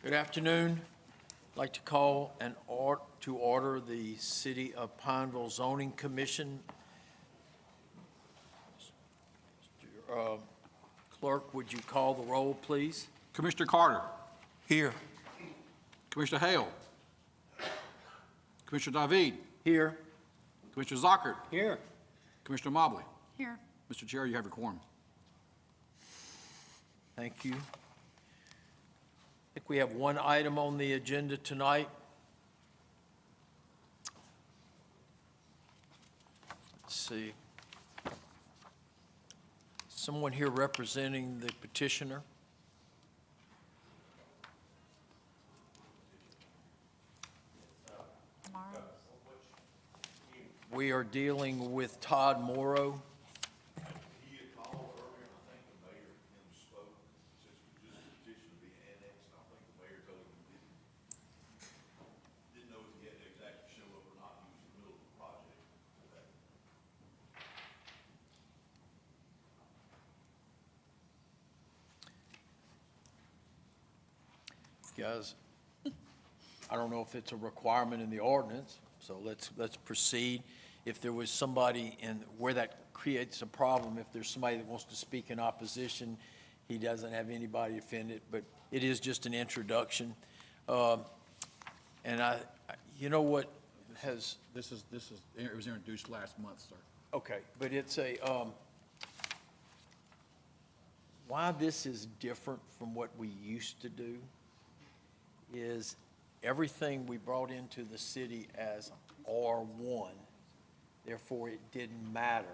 Good afternoon. I'd like to call to order the City of Pineville Zoning Commission. Clerk, would you call the roll, please? Commissioner Carter. Here. Commissioner Hale. Commissioner David. Here. Commissioner Zockert. Here. Commissioner Mobley. Here. Mr. Chair, you have your quorum. Thank you. I think we have one item on the agenda tonight. Let's see. Someone here representing the petitioner? Tomorrow. We are dealing with Todd Morrow. He had called earlier, and I think the mayor and him spoke, since we just petitioned to be annexed, and I think the mayor told him he didn't know if he had to exactly show up or not, he was in the middle of the project. Guys, I don't know if it's a requirement in the ordinance, so let's proceed. If there was somebody where that creates a problem, if there's somebody that wants to speak in opposition, he doesn't have anybody offended, but it is just an introduction. And you know what has, It was introduced last month, sir. okay, but it's why this is different from what we used to do is everything we brought into the city as R1, therefore it didn't matter.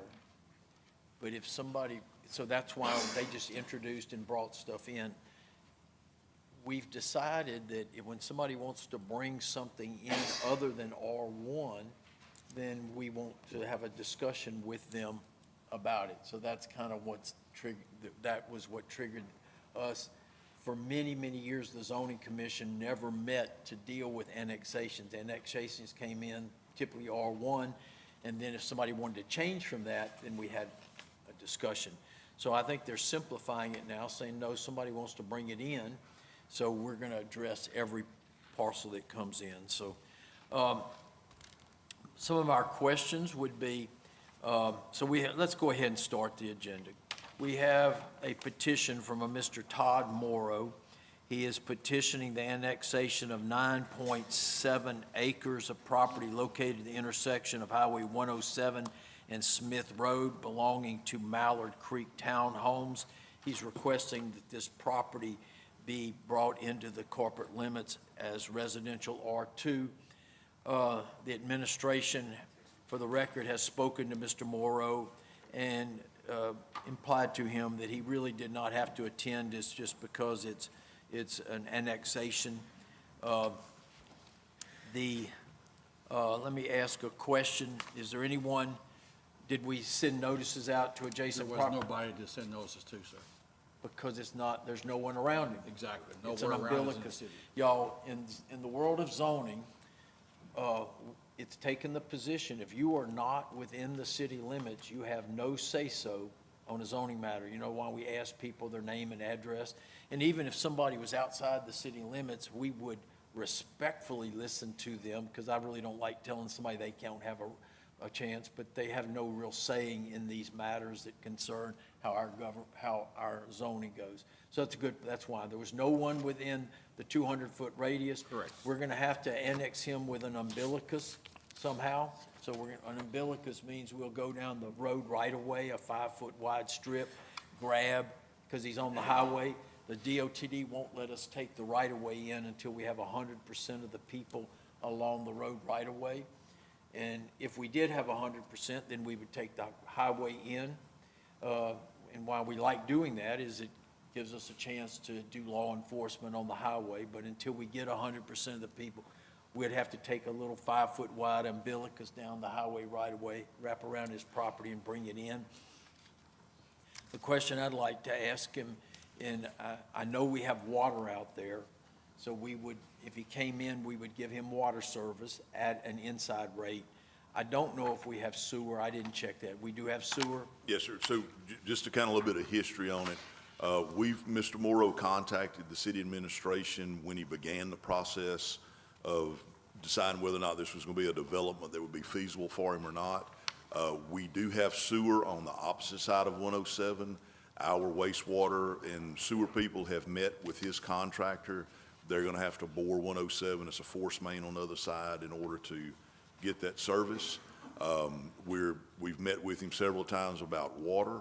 But if somebody, so that's why they just introduced and brought stuff in. We've decided that when somebody wants to bring something in other than R1, then we want to have a discussion with them about it. So that's kind of what's triggered, that was what triggered us. For many, many years, the zoning commission never met to deal with annexations. Annexations came in typically R1, and then if somebody wanted to change from that, then we had a discussion. So I think they're simplifying it now, saying, no, somebody wants to bring it in, so we're gonna address every parcel that comes in. So some of our questions would be, let's go ahead and start the agenda. We have a petition from a Mr. Todd Morrow. He is petitioning the annexation of 9.7 acres of property located at the intersection of Highway 107 and Smith Road belonging to Mallard Creek Townhomes. He's requesting that this property be brought into the corporate limits as residential R2. The administration, for the record, has spoken to Mr. Morrow and implied to him that he really did not have to attend. It's just because it's an annexation. Let me ask a question. Is there anyone, did we send notices out to adjacent There property? was nobody to send notices to, sir. Because it's not, there's no one around him. Exactly. It's an Nowhere around is in the umbilicus. city. Y'all, in the world of zoning, it's taken the position, if you are not within the city limits, you have no say-so on a zoning matter. You know why we ask people their name and address? And even if somebody was outside the city limits, we would respectfully listen to them, because I really don't like telling somebody they can't have a chance, but they have no real saying in these matters that concern how our zoning goes. So that's why. There was no one within the 200-foot radius. Correct. We're gonna have to annex him with an umbilicus somehow. So an umbilicus means we'll go down the road right away, a 5-foot wide strip, grab, because he's on the highway. The DOTD won't let us take the right of way in until we have 100% of the people along the road right of way. And if we did have 100%, then we would take the highway in. And why we like doing that is it gives us a chance to do law enforcement on the highway. But until we get 100% of the people, we'd have to take a little 5-foot wide umbilicus down the highway right away, wrap around his property and bring it in. The question I'd like to ask him, and I know we have water out there, so we would, if he came in, we would give him water service at an inside rate. I don't know if we have sewer. I didn't check that. We do have sewer. Yes, sir. So just to kind of a little bit of history on it, Mr. Morrow contacted the city administration when he began the process of deciding whether or not this was going to be a development that would be feasible for him or not. We do have sewer on the opposite side of 107. Our wastewater and sewer people have met with his contractor. They're going to have to bore 107. It's a force main on the other side in order to get that service. We've met with him several times about water.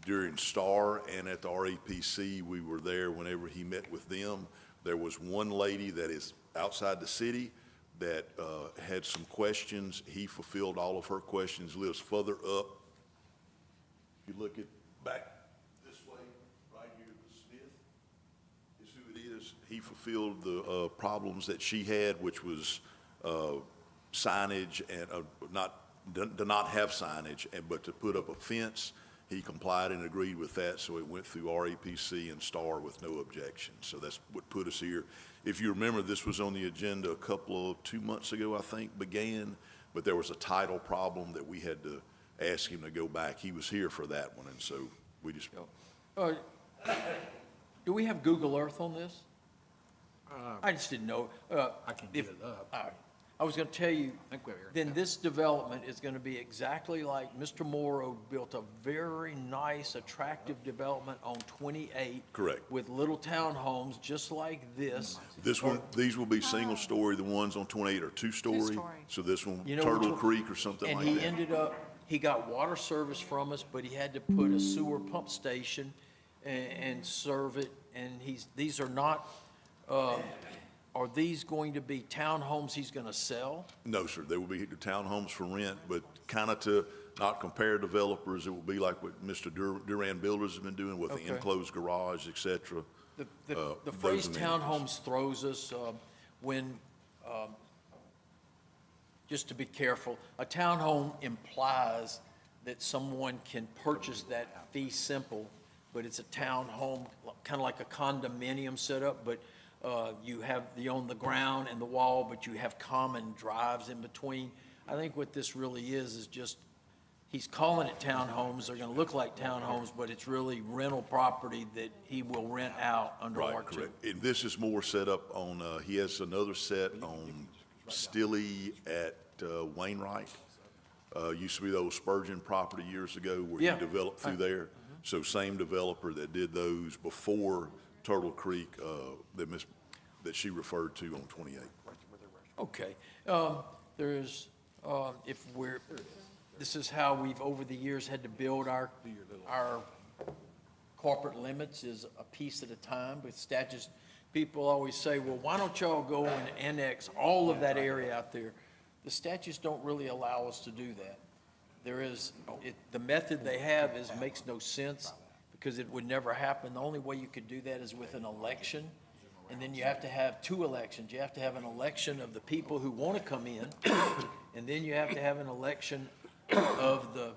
During STAR and at the RAPC, we were there whenever he met with them. There was one lady that is outside the city that had some questions. He fulfilled all of her questions, lives further up. If you look at back this way, right here, the Smith is who it is. He fulfilled the problems that she had, which was signage and to not have signage, but to put up a fence. He complied and agreed with that, so it went through RAPC and STAR with no objection. So that's what put us here. If you remember, this was on the agenda 2 months ago, I think, began, but there was a title problem that we had to ask him to go back. He was here for that one, and so we just. Do we have Google Earth on this? I just didn't know. I can get it up. I was going to tell you, I think we have it. then this development is going to be exactly like Mr. Morrow built a very nice, attractive development on 28. Correct. With little townhomes, just like this. These will be single story. The ones on 28 are two-story. Two-story. So this one, You know Turtle which one? Creek or something And like he that. ended up, he got water service from us, but he had to put a sewer pump station and serve it. And these are not, are these going to be townhomes he's going to sell? No, sir. They will be townhomes for rent, but kind of to not compare developers, it will be like what Mr. Duran Builders has been doing with the Okay. enclosed garage, et cetera. The those phrase amenities. townhomes throws us when, just to be careful, a townhome implies that someone can purchase that fee simple, but it's a townhome, kind of like a condominium setup, but you own the ground and the wall, but you have common drives in between. I think what this really is just, he's calling it townhomes. They're going to look like townhomes, but it's really rental property that he will rent out under Right, R2. correct. And this is more set up on, he has another set on Stilley at Wainwright. Used to be the old Spurgeon property years ago where he Yeah. developed through there. So same developer that did those before Turtle Creek, that she referred to on 28. Okay. This is how we've, over the years, had to build our corporate limits is a piece at a time. With statutes, people always say, well, why don't y'all go and annex all of that area out there? The statutes don't really allow us to do that. The method they have makes no sense because it would never happen. The only way you could do that is with an election. And then you have to have 2 elections. You have to have an election of the people who want to come in, and then you have to have an election of the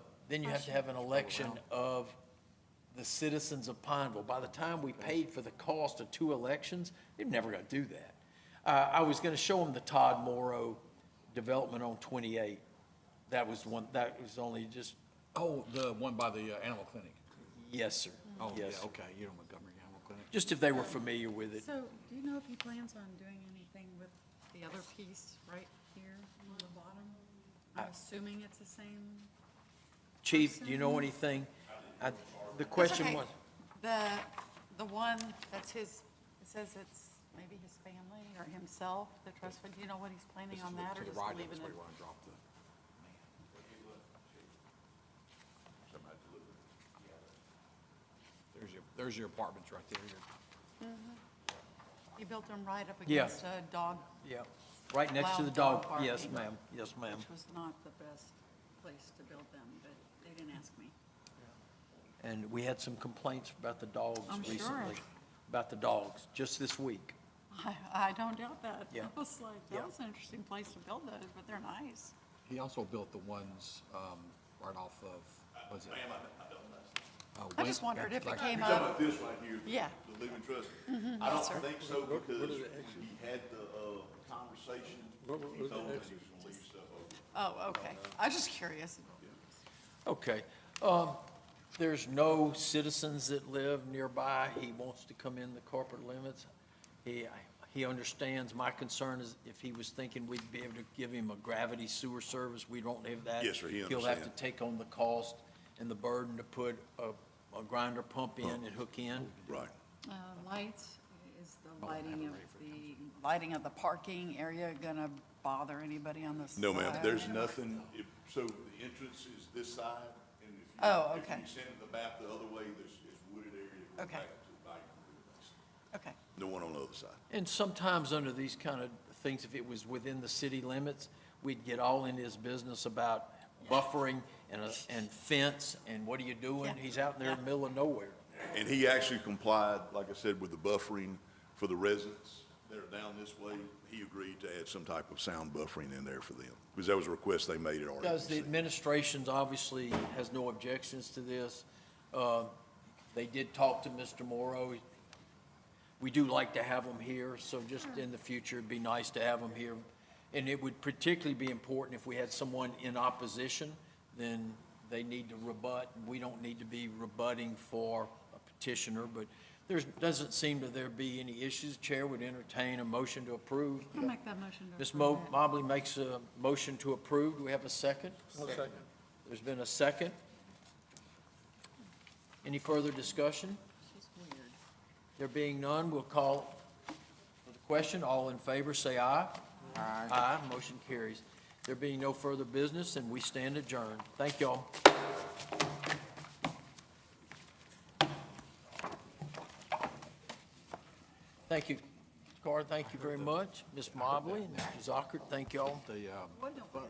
citizens of Pineville. By the time we paid for the cost of 2 elections, they're never going to do that. I was going to show them the Todd Morrow development on 28. That was only just, Oh, the one by the animal clinic. yes, sir. Oh, yeah, Yes. okay, you know Montgomery Animal Clinic. Just if they were familiar with it. So, do you know if he plans on doing anything with the other piece right here on the bottom? I'm assuming it's the same. Chief, do you know anything? The question okay. was, The one that's his, it says it's maybe his family or himself, the trust fund. Do you know what he's planning on that or To the just right, leaving that's where it? you want to drop the. There's your apartments right there. He built them right up Yeah. against a dog, yeah, right next to the Wild dog dog. park. Yes, ma'am. Yes, ma'am. which was not the best place to build them, but they didn't ask me. And we had some complaints about the dogs I'm sure. recently. About the dogs, just this week. I don't doubt that. Yeah. I was like, Yeah. that was an interesting place to build those, but they're nice. He also built the ones right off of, was it? I just wondered if it came You're talking up. about this right here? Yeah. The living trust? I yes, don't sir. think so because he had the conversation. He told me he was gonna leave stuff over. Oh, okay. I was just curious. Okay. There's no citizens that live nearby. He wants to come in the corporate limits. He understands. My concern is if he was thinking we'd be able to give him a gravity sewer service, we don't have that. Yes, sir, he He'll have to understand. take on the cost and the burden to put a grinder pump in and hook in. Right. Lights, is the lighting of the parking area gonna bother anybody on this side? No, ma'am, there's nothing, so the entrance is this side, and if you. Oh, If okay. you send the map the other way, there's wooded area that goes Okay. back to the back. Okay, No one on the other side. And sometimes under these kind of things, if it was within the city limits, we'd get all in his business about buffering and fence, and what are you doing? Yeah. He's out there in the middle of nowhere. And he actually complied, like I said, with the buffering for the residents that are down this way. He agreed to add some type of sound buffering in there for them, because that was a request they made at Does the RDC. administration's obviously has no objections to this. They did talk to Mr. Morrow. We do like to have him here, so just in the future, it'd be nice to have him here. And it would particularly be important if we had someone in opposition, then they need to rebut. We don't need to be rebutting for a petitioner, but there doesn't seem to there be any issues. Chair would entertain a motion to approve. I'll make that motion to Ms. approve it. Mobley makes a motion to approve. Do we have a second? Second. There's been a second. Any further discussion? She's weird. There being none, we'll call for the question. All in favor, say aye. Aye. Aye, motion carries. There being no further business, and we stand adjourned. Thank y'all. Thank you, Carr, thank you very much. Ms. Mobley and Mr. Zockert, thank y'all. The, What don't we